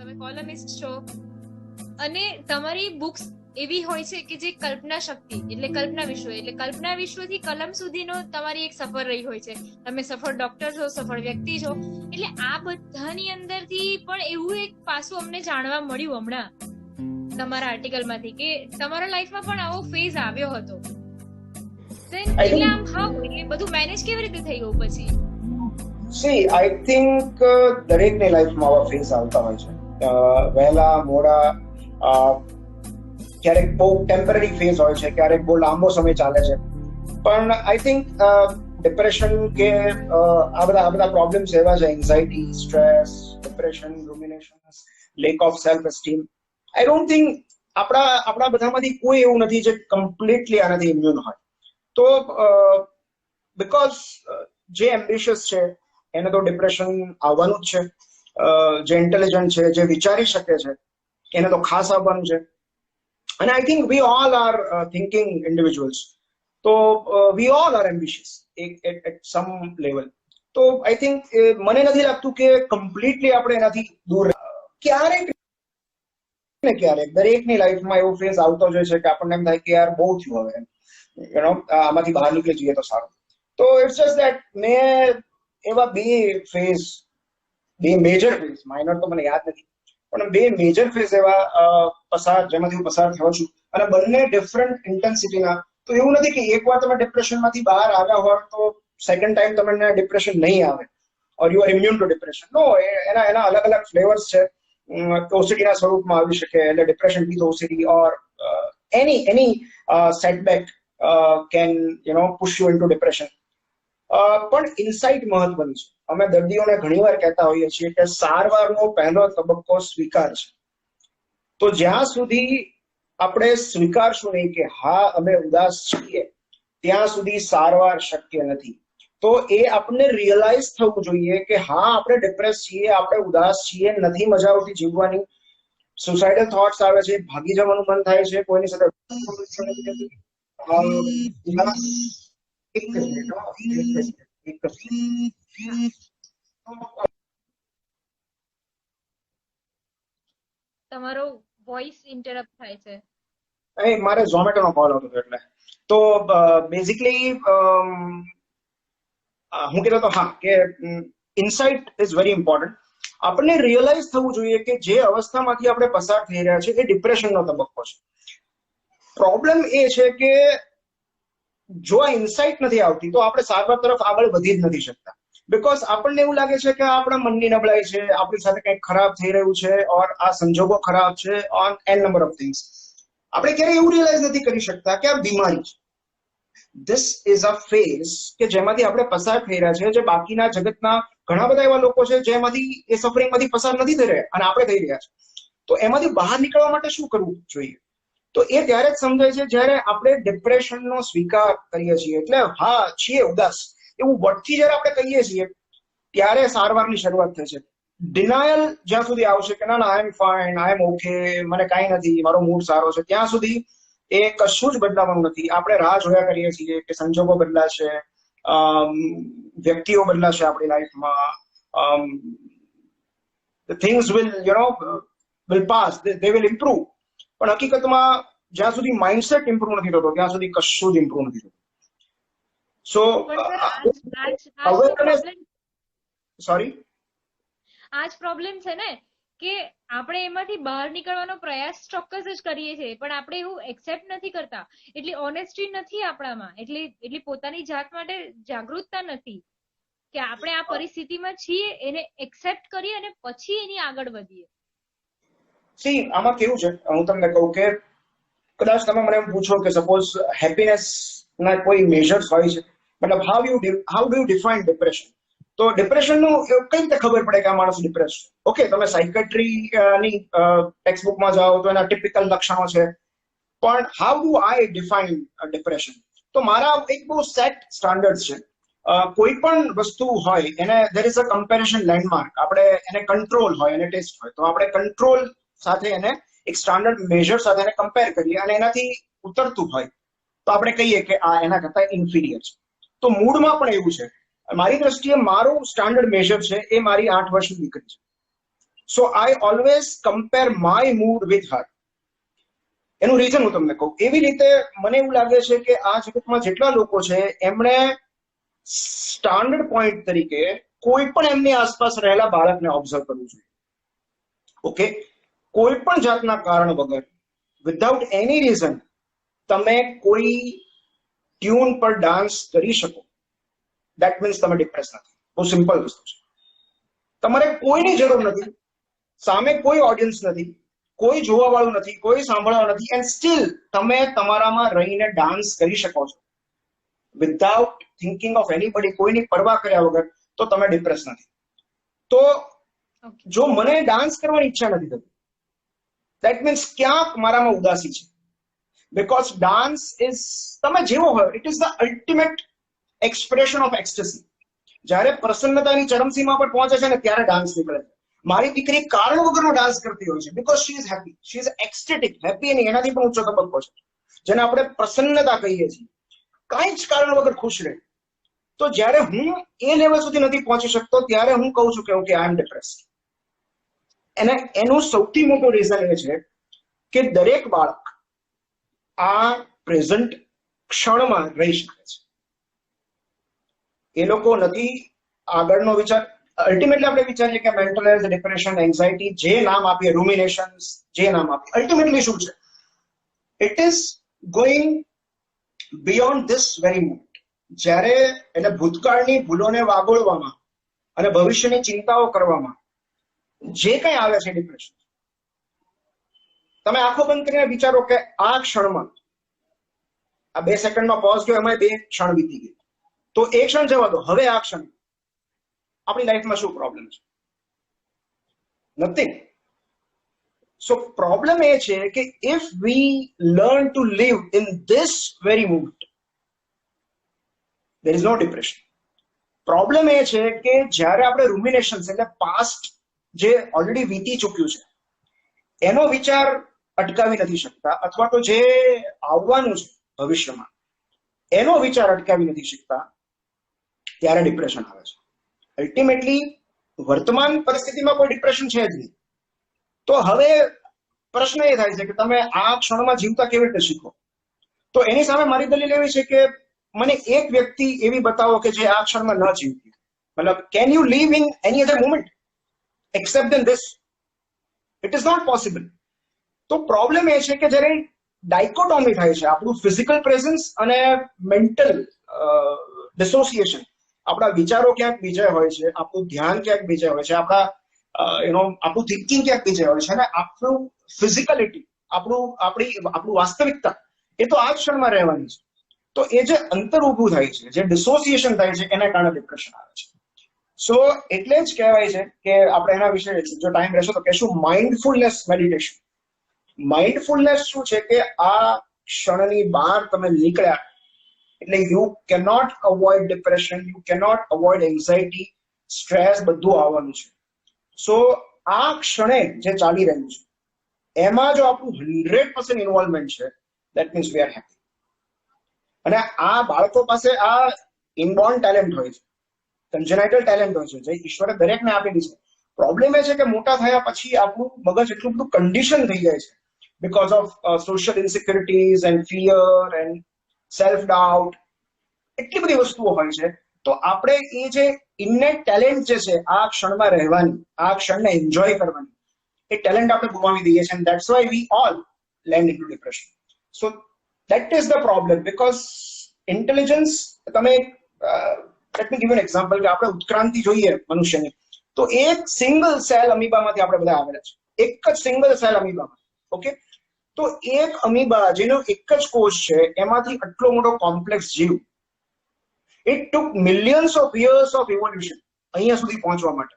તમે કોલમિસ્ટ છો અને તમારી બુક્સ એવી હોય છે કે જે કલ્પના શક્તિ એટલે કલ્પના વિશ્વથી કલમ સુધીનો તમારી એક સફર રહી હોય છે. તમે સફળ ડોક્ટર છો, સફળ વ્યક્તિ છો, એટલે આ બધાની અંદરથી પણ એવું એક પાસું અમને જાણવા મળ્યું હમણાં તમારા આર્ટિકલમાંથી કે તમારા લાઈફમાં પણ આવો ફેઝ આવ્યો હતો. એટલે આમ એટલે બધું મેનેજ કેવી રીતે થઈ ગયું પછી? સી આઈ થિંક દરેકની લાઈફમાં આવા ફેઝ આવતા હોય છે, વહેલા મોડા. ક્યારેક બહુ ટેમ્પરરી ફેઝ હોય છે, ક્યારેક બહુ લાંબો સમય ચાલે છે. પણ આઈ થિંક ડિપ્રેશન કે આ બધા પ્રોબ્લેમ્સ એવા છે, anxiety, stress, depression, rumination, lack of self esteem. I don't think આપણા બધામાંથી કોઈ એવું નથી જે કમ્પ્લીટલી આનાથી ઇમ્યુન હોય. તો બીકોઝ જે એમ્બિશિયસ છે એને તો ડિપ્રેશન આવવાનું જ છે. જે ઇન્ટેલિજન્ટ છે, જે વિચારી શકે છે, એને તો ખાસ આવવાનું છે. અને I think we all are thinking individuals. તો we all are ambitious at some level. તો આઈ થિંક મને નથી લાગતું કે કમ્પ્લીટલી આપણે એનાથી દૂર. ક્યારેક દરેકની લાઈફમાં એવો ફેઝ આવતો જ હોય છે કે આપણને એમ થાય કે યાર બહુ થયું, હવે આમાંથી બહાર નીકળી જઈએ તો સારું. તો ઇટ્સ જસ્ટ દેટ મેં એવા બે મેજર ફેઝ, માઇનર તો મને યાદ નથી, પણ બે મેજર ફેઝ એવા જેમાંથી હું પસાર થયો છું, અને બંને ડિફરન્ટ ઇન્ટેન્સિટીના. તો એવું નથી કે એકવાર તમે ડિપ્રેશનમાંથી બહાર આવ્યા હોય તો સેકન્ડ ટાઈમ તમને ડિપ્રેશન નહીં આવે or you are immune to depression. No, એના અલગ અલગ ફ્લેવર્સ છે. ઓસીડીના સ્વરૂપમાં આવી શકે, એટલે depression with OCD or any setback can push you into depression. પણ ઇનસાઇટ મહત્વની છે. અમે દર્દીઓને ઘણીવાર કહેતા હોઈએ છીએ કે સારવારનો પહેલો તબક્કો સ્વીકાર છે. તો જ્યાં સુધી આપણે સ્વીકારશું નહીં કે હા અમે ઉદાસ છીએ, ત્યાં સુધી સારવાર શક્ય નથી. તો એ આપણને રિયલાઇઝ થવું જોઈએ કે હા આપણે ડિપ્રેસ છીએ, આપણે ઉદાસ છીએ, નથી મજા આવતી જીવવાની, સુસાઇડલ થોટ્સ આવે છે, ભાગી જવાનું મન થાય છે, કોઈની સાથે તમારો વોઇસ ઇન્ટરપ્ટ થાય છે. મારે ઝોમેટોનો કોલ આવતો હતો એટલે. તો બેઝિકલી હું કહેતો હતો હા કે ઇનસાઇટ ઇઝ વેરી ઇમ્પોર્ટન્ટ. આપણને રિયલાઇઝ થવું જોઈએ કે જે અવસ્થામાંથી આપણે પસાર થઈ રહ્યા છે એ ડિપ્રેશનનો તબક્કો છે. પ્રોબ્લેમ એ છે કે જો આ ઇનસાઇટ નથી આવતી તો આપણે સારવાર તરફ આગળ વધી જ નથી શકતા. બીકોઝ આપણને એવું લાગે છે કે આપણા મનની નબળાઈ છે, આપણી સાથે કંઈક ખરાબ થઈ રહ્યું છે, ઓર આ સંજોગો ખરાબ છે, on an number of things. આપણે ક્યારેય એવું રિયલાઇઝ નથી કરી શકતા કે આ બીમારી છે. ધીસ ઇઝ અ ફેઝ કે જેમાંથી આપણે પસાર થઈ રહ્યા છે, જે બાકીના જગતના ઘણા બધા એવા લોકો છે જેમાંથી એ સફરિંગમાંથી પસાર નથી થઈ રહ્યા અને આપણે થઈ રહ્યા છે. તો એમાંથી બહાર નીકળવા માટે શું કરવું જોઈએ? તો એ ત્યારે જ સમજાય છે જ્યારે આપણે ડિપ્રેશનનો સ્વીકાર કરીએ છીએ. એટલે હા છીએ ઉદાસ એવું વટથી જ્યારે આપણે કહીએ છીએ ત્યારે સારવારની શરૂઆત થાય છે. ડિનાયલ જ્યાં સુધી આવશે કે ના આઈ am fine, I M okay, મને કાંઈ નથી, મારો મૂડ સારો છે, ત્યાં સુધી એ કશું જ બદલાવાનું નથી. આપણે રાહ જોયા કરીએ છીએ કે સંજોગો બદલાશે, વ્યક્તિઓ બદલાશે આપણી લાઈફમાં, things will pass, they will improve. પણ હકીકતમાં જ્યાં સુધી માઇન્ડસેટ ઇમ્પ્રુવ નથી થતો ત્યાં સુધી કશું જ ઇમ્પ્રુવ નથી થતું. સો સોરી, આ જ પ્રોબ્લેમ છે ને કે આપણે એમાંથી બહાર નીકળવાનો પ્રયાસ ચોક્કસ જ કરીએ છીએ, પણ આપણે એવું એક્સેપ્ટ નથી કરતા. એટલી ઓનેસ્ટી નથી આપણામાં, એટલી પોતાની જાત માટે જાગૃતતા નથી કે આપણે આ પરિસ્થિતિમાં છીએ, એને એક્સેપ્ટ કરીએ અને પછી એની આગળ વધીએ. સી આમાં કેવું છે, હું તમને કહું કે કદાચ તમે મને એમ પૂછો કે સપોઝ હેપીનેસ ના કોઈ મેજર્સ હોય છે, મતલબ how do you define depression? તો ડિપ્રેશનનું કઈ રીતે ખબર પડે કે આ માણસ ડિપ્રેસ છે? ઓકે, તમે સાયકેટ્રીની ટેક્સ્ટબુકમાં જાઓ તો એના ટિપિકલ લક્ષણો છે, પણ how do I define depression? તો મારા એક બહુ સેટ સ્ટાન્ડર્ડ છે. કોઈ પણ વસ્તુ હોય એને there is a comparison landmark. આપણે એને કંટ્રોલ હોય, એને ટેસ્ટ હોય, તો આપણે કંટ્રોલ સાથે એને એક સ્ટાન્ડર્ડ મેજર સાથે એને કમ્પેર કરીએ અને એનાથી ઉતરતું હોય તો આપણે કહીએ કે આ એના કરતા ઇન્ફિરિયર છે. તો મૂડમાં પણ એવું છે. મારી દ્રષ્ટિએ મારું સ્ટાન્ડર્ડ મેજર છે એ મારી 8 વર્ષની દીકરી છે. So I always compare my mood with her. એનું રીઝન હું તમને કહું. એવી રીતે મને એવું લાગે છે કે આ જગતમાં જેટલા લોકો છે એમણે સ્ટાન્ડર્ડ પોઈન્ટ તરીકે કોઈ પણ એમની આસપાસ રહેલા બાળકને ઓબ્ઝર્વ કરવું જોઈએ. ઓકે, કોઈ પણ જાતના કારણ વગર, વિધાઉટ એની રીઝન તમે કોઈ ટ્યુન પર ડાન્સ કરી શકો, દેટ મીન્સ તમે ડિપ્રેસ નથી. બહુ સિમ્પલ વસ્તુ છે. તમારે કોઈની જરૂર નથી, સામે કોઈ ઓડિયન્સ નથી, કોઈ જોવા વાળું નથી, કોઈ સાંભળવા નથી, એન્ડ સ્ટીલ તમે તમારામાં રહીને ડાન્સ કરી શકો છો વિધાઉટ થિંકિંગ ઓફ એનીબડી, કોઈની પરવા કર્યા વગર, તો તમે ડિપ્રેસ નથી. તો જો મને ડાન્સ કરવાની ઈચ્છા નથી થતી, દેટ મીન્સ ક્યાંક મારામાં ઉદાસી છે. બીકોઝ ડાન્સ ઇઝ, તમે જેવો હોય, it is the ultimate expression of ecstasy. જ્યારે પ્રસન્નતાની ચરમસીમા પર પહોંચે છે ને ત્યારે ડાન્સ નીકળે છે. મારી દીકરી કારણ વગરનો ડાન્સ કરતી હોય છે because she is happy, she is ecstatic. Happy એની એનાથી પણ ઊંચો તબક્કો છે જેને આપણે પ્રસન્નતા કહીએ છીએ. કાંઈ જ કારણ વગર ખુશ રહે. તો જ્યારે હું એ લેવલ સુધી નથી પહોંચી શકતો ત્યારે હું કહું છું કે ઓકે, આઈ એમ ડિપ્રેસ્ડ. અને એનું સૌથી મોટું રીઝન એ છે કે દરેક બાળક આ પ્રેઝન્ટ ક્ષણમાં રહી શકે છે. એ લોકો નથી આગળનો વિચાર. અલ્ટિમેટલી આપણે વિચારીએ કે મેન્ટલ હેલ્થ, ડિપ્રેશન, એન્ઝાઇટી, જે નામ આપીએ, રૂમિનેશન્સ, જે નામ આપીએ, અલ્ટિમેટલી શું છે? It is going beyond this very moment. જ્યારે એટલે ભૂતકાળની ભૂલોને વાગોળવામાં અને ભવિષ્યની ચિંતાઓ કરવામાં જે કંઈ આવે છે ડિપ્રેશન, તમે આંખો બંધ કરીને વિચારો કે આ ક્ષણમાં, આ 2 સેકન્ડનો પોઝ ગયો, એમાં 2 ક્ષણ વીતી ગઈ, તો એ ક્ષણ જવા દો. હવે આ ક્ષણ આપણી લાઈફમાં શું પ્રોબ્લેમ છે? નથિંગ. સો પ્રોબ્લેમ એ છે કે if we learn to live in this very moment, there is no depression. Problem એ છે કે જ્યારે આપણે રૂમિનેશન્સ એટલે પાસ્ટ જે ઓલરેડી વીતી ચૂક્યું છે એનો વિચાર અટકાવી નથી શકતા, અથવા તો જે આવવાનું છે ભવિષ્યમાં એનો વિચાર અટકાવી નથી શકતા, ત્યારે ડિપ્રેશન આવે છે. અલ્ટિમેટલી વર્તમાન પરિસ્થિતિમાં કોઈ ડિપ્રેશન છે જ નહીં. તો હવે પ્રશ્ન એ થાય છે કે તમે આ ક્ષણમાં જીવતા કેવી રીતે શીખો? તો એની સામે મારી દલીલ એવી છે કે મને એક વ્યક્તિ એવી બતાવો કે જે આ ક્ષણમાં ન જીવતી. મતલબ, can you live in any other moment except in this? It is not possible. તો પ્રોબ્લેમ એ છે કે જ્યારે ડાયકોટોમી થાય છે આપણું ફિઝિકલ પ્રેઝન્સ અને મેન્ટલ ડિસોસિએશન, આપણા વિચારો ક્યાંક બીજા હોય છે, આપણું ધ્યાન ક્યાંક બીજા હોય છે, આપણું થિંકિંગ ક્યાંક બીજા હોય છે, અને આપણું ફિઝિકલિટી, આપણું વાસ્તવિકતા એ તો આ જ ક્ષણમાં રહેવાની છે. તો એ જે અંતર ઊભું થાય છે, જે ડિસોસિએશન થાય છે, એના કારણે ડિપ્રેશન આવે છે. સો એટલે જ કહેવાય છે કે આપણે એના વિશે જો ટાઈમ રહેશે તો કહેશું માઇન્ડફુલનેસ મેડિટેશન. માઇન્ડફુલનેસ શું છે કે આ ક્ષણની બહાર તમે નીકળ્યા એટલે you cannot avoid depression, you cannot avoid anxiety, stress, બધું આવવાનું છે. સો આ ક્ષણે જે ચાલી રહ્યું છે એમાં જો આપણું 100% ઇન્વોલ્વમેન્ટ છે, that means we are happy. અને આ બાળકો પાસે આ ઇનબોર્ન ટેલેન્ટ હોય છે, કન્જેનાઇટલ ટેલેન્ટ હોય છે, જે ઈશ્વરે દરેકને આપેલી છે. પ્રોબ્લેમ એ છે કે મોટા થયા પછી આપણું મગજ એટલું બધું કન્ડિશન થઈ જાય છે because of social insecurities and fear and self doubt, એટલી બધી વસ્તુઓ હોય છે. તો આપણે એ જે ઇન્નેટ ટેલેન્ટ જે છે આ ક્ષણમાં રહેવાની, આ ક્ષણને એન્જોય કરવાની, એ ટેલેન્ટ આપણે ગુમાવી દઈએ છીએ. And that's why we all land into depression. So that is the problem because intelligence, તમે let me give you an example કે આપણે ઉત્ક્રાંતિ જોઈએ મનુષ્યની, તો એક સિંગલ સેલ અમીબામાંથી આપણે બધા આવેલા છે, એક જ સિંગલ સેલ અમીબામાં. ઓકે, તો એક અમીબા જેનો એક જ કોષ છે એમાંથી આટલો મોટો કોમ્પ્લેક્સ જીવ, it took millions of years of evolution અહીંયા સુધી પહોંચવા માટે.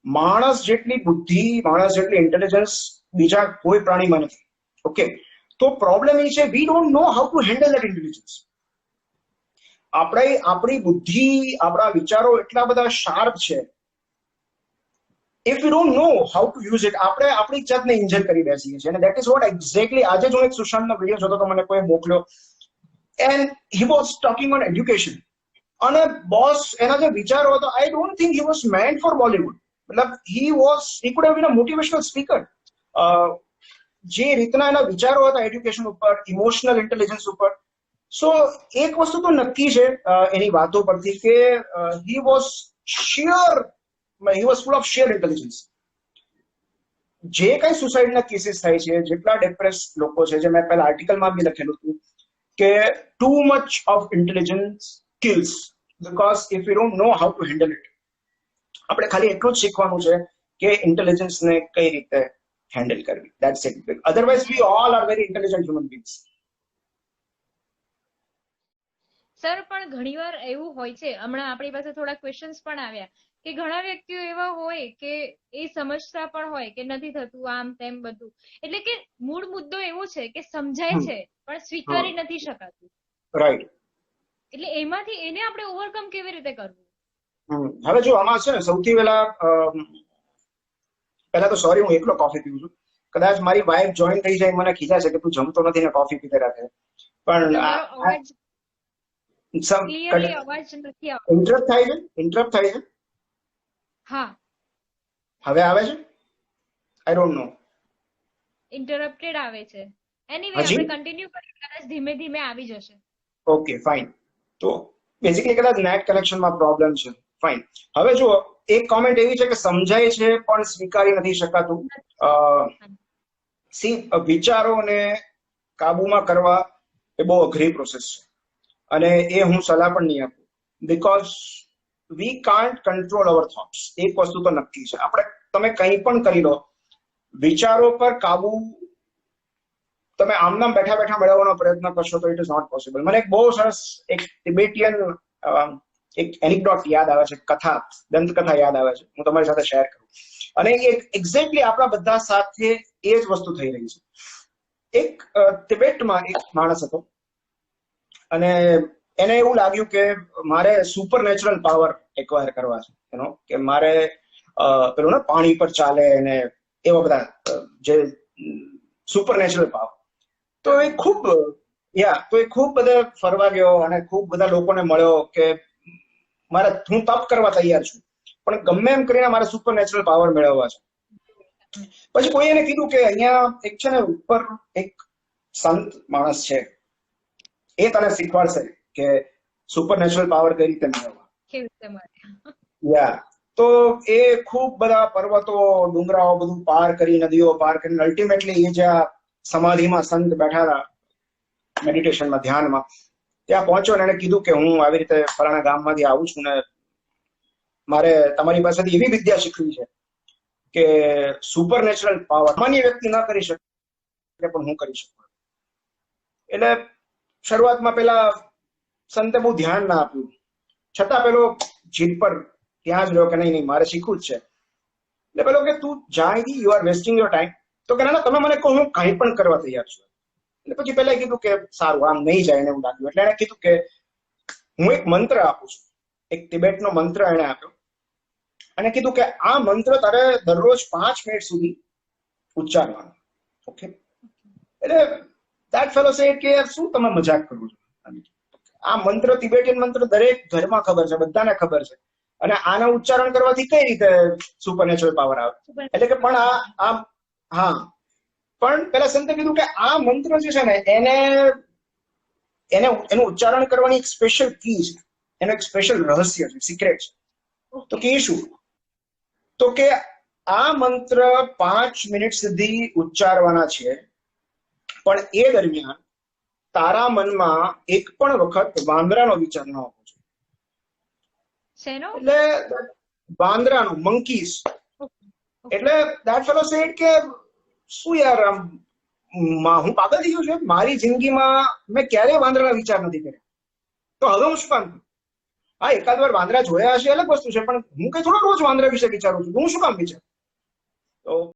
માણસ જેટલી બુદ્ધિ, માણસ જેટલી ઇન્ટેલિજન્સ બીજા કોઈ પ્રાણીમાં નથી. ઓકે, તો પ્રોબ્લેમ એ છે we don't know how to handle that intelligence. આપણી બુદ્ધિ, આપણા વિચારો એટલા બધા શાર્પ છે, if you don't know how to use it, આપણે આપણી જાતને ઇન્જર કરી બેસીએ છીએ. અને દેટ ઇઝ વોટ એક્ઝેક્ટલી આજે જ હું એક સુશાંતનો વિડીયો જોતો તો મને કોઈ મોકલ્યો, and he was talking on education. અને બોસ એના જે વિચારો હતો, આઈ don't think he was મેન્ટ four Bollywood. મતલબ he could have been a motivational speaker. જે રીતના એના વિચારો હતા એડ્યુકેશન ઉપર, ઇમોશનલ ઇન્ટેલિજન્સ ઉપર, સો એક વસ્તુ તો નક્કી છે એની વાતો પરથી કે he was full of sheer intelligence. જે કઈ સુસાઇડના કેસીસ થાય છે, જેટલા ડિપ્રેસ લોકો છે, જે મેં પહેલા આર્ટિકલમાં બી લખેલું હતું કે too much of intelligence kills because if you don't know how to handle it. આપણે ખાલી એટલું જ શીખવાનું છે કે ઇન્ટેલિજન્સને કઈ રીતે હેન્ડલ કરવી. That's it. Otherwise we all are very intelligent human beings. Sir, પણ ઘણીવાર એવું હોય છે, હમણાં આપણી પાસે થોડા ક્વેશ્ચન્સ પણ આવ્યા કે ઘણા વ્યક્તિઓ એવા હોય કે એ સમજતા પણ હોય કે નથી થતું આમ તેમ બધું, એટલે કે મૂળ મુદ્દો એવો છે કે સમજાય છે પણ સ્વીકારી નથી શકાતું. રાઈટ. એટલે એમાંથી એને આપણે ઓવરકમ કેવી રીતે કરવું? હવે જો આમાં છે ને, સૌથી પહેલા તો સોરી, હું એકલો કોફી પીઉં છું. કદાચ મારી વાઇફ જોઈન થઈ જાય, મને ખીજાય છે કે તું જમતો નથી ને કોફી પીતે રાખે, પણ ઇન્ટરપ્ટ થાય છે. હા, હવે આવે છે? I don't know. ઇન્ટરપ્ટેડ આવે છે. એનીવે આપણે કન્ટિન્યુ કરીએ, કદાચ ધીમે ધીમે આવી જશે. Okay, fine. તો બેઝિકલી કદાચ નેટ કનેક્શનમાં પ્રોબ્લેમ છે. ફાઇન. હવે જુઓ, એક કોમેન્ટ એવી છે કે સમજાય છે પણ સ્વીકારી નથી શકાતું. વિચારોને કાબુમાં કરવા એ બહુ અઘરી પ્રોસેસ છે, અને એ હું સલાહ પણ નહીં આપું, because we can't control our thoughts. એક વસ્તુ તો નક્કી છે, તમે કંઈ પણ કરી લો, વિચારો પર કાબુ તમે આમનામ બેઠા બેઠા મેળવવાનો પ્રયત્ન કરશો તો ઇટ ઇઝ નોટ પોસિબલ. મને એક બહુ સરસ એક તિબેટિયન એક એનિક્ડોટ યાદ આવે છે, દંતકથા યાદ આવે છે, હું તમારી સાથે શેર કરું. અને એક્ઝેક્ટલી આપણા બધા સાથે એ જ વસ્તુ થઈ રહી છે. એક તિબેટમાં એક માણસ હતો, અને એને એવું લાગ્યું કે મારે સુપર નેચરલ પાવર એક્વાયર કરવા છે, કે મારે પેલું ને પાણી પર ચાલે અને એવા બધા જે સુપર નેચરલ પાવર. તો એ ખૂબ બધા ફરવા ગયો અને ખૂબ બધા લોકોને મળ્યો કે હું તપ કરવા તૈયાર છું, પણ ગમે એમ કરીને મારે સુપર નેચરલ પાવર મેળવવા છે. પછી કોઈ એને કીધું કે અહીંયા એક છે ને ઉપર એક સંત માણસ છે, એ તને શીખવાડશે કે સુપર નેચરલ પાવર કઈ રીતે મેળવવા. તો એ ખૂબ બધા પર્વતો, ડુંગરાઓ બધું પાર કરી, નદીઓ પાર કરીને અલ્ટિમેટલી એ જ્યાં સમાધિમાં સંત બેઠા હતા મેડિટેશનમાં, ધ્યાનમાં, ત્યાં પહોંચ્યો અને એને કીધું કે હું આવી રીતે ફલાણા ગામમાંથી આવું છું ને મારે તમારી પાસેથી એવી વિદ્યા શીખવી છે કે સુપર નેચરલ પાવર સામાન્ય વ્યક્તિ ન કરી શકે પણ હું કરી શકું. એટલે શરૂઆતમાં પેલા સંતે બહુ ધ્યાન ના આપ્યું, છતાં પેલો જીદ પર ત્યાં જ રહ્યો કે નહીં મારે શીખવું જ છે. એટલે પેલો કે તું જાણી you are wasting your time. તો કે ના, તમે મને કહો, હું કંઈ પણ કરવા તૈયાર છું. એટલે પછી પેલા કીધું કે સારું, આમ નહીં જાય એને એવું લાગ્યું. એટલે એને કીધું કે હું એક મંત્ર આપું છું, એક તિબેટનો મંત્ર એને આપ્યો, અને કીધું કે આ મંત્ર તારે દરરોજ 5 મિનિટ સુધી ઉચ્ચારવાનો. ઓકે. એટલે દેટ ફેલો સેડ કે શું તમે મજાક કરો છો? આ મંત્ર, તિબેટિયન મંત્ર દરેક ઘરમાં ખબર છે, બધાને ખબર છે, અને આના ઉચ્ચારણ કરવાથી કઈ રીતે સુપરનેચરલ પાવર આવે? એટલે કે પણ પણ પેલા સંતે કીધું કે આ મંત્ર જે છે ને એનું ઉચ્ચારણ કરવાની એક સ્પેશિયલ કી છે, એનો એક સ્પેશિયલ રહસ્ય છે, સિક્રેટ છે. તો કે શું? તો કે આ મંત્ર 5 મિનિટ સુધી ઉચ્ચારવાના છે, પણ એ દરમિયાન તારા મનમાં એક પણ વખત વાંદરાનો વિચાર ન આવવો જોઈએ. એટલે વાંદરાનો, મંકીસ. એટલે દેટ ફેલો સેડ કે શું યાર, હું પાગલ થઈ ગયો છું, મારી જિંદગીમાં મેં ક્યારેય વાંદરાના વિચાર નથી કર્યા, તો હવે હું શું કામ? હા, એકાદ વાર વાંદરા જોયા હશે અલગ વસ્તુ છે, પણ હું કઈ થોડો રોજ વાંદરા વિશે વિચારું છું, હું શું કામ વિચારું? તો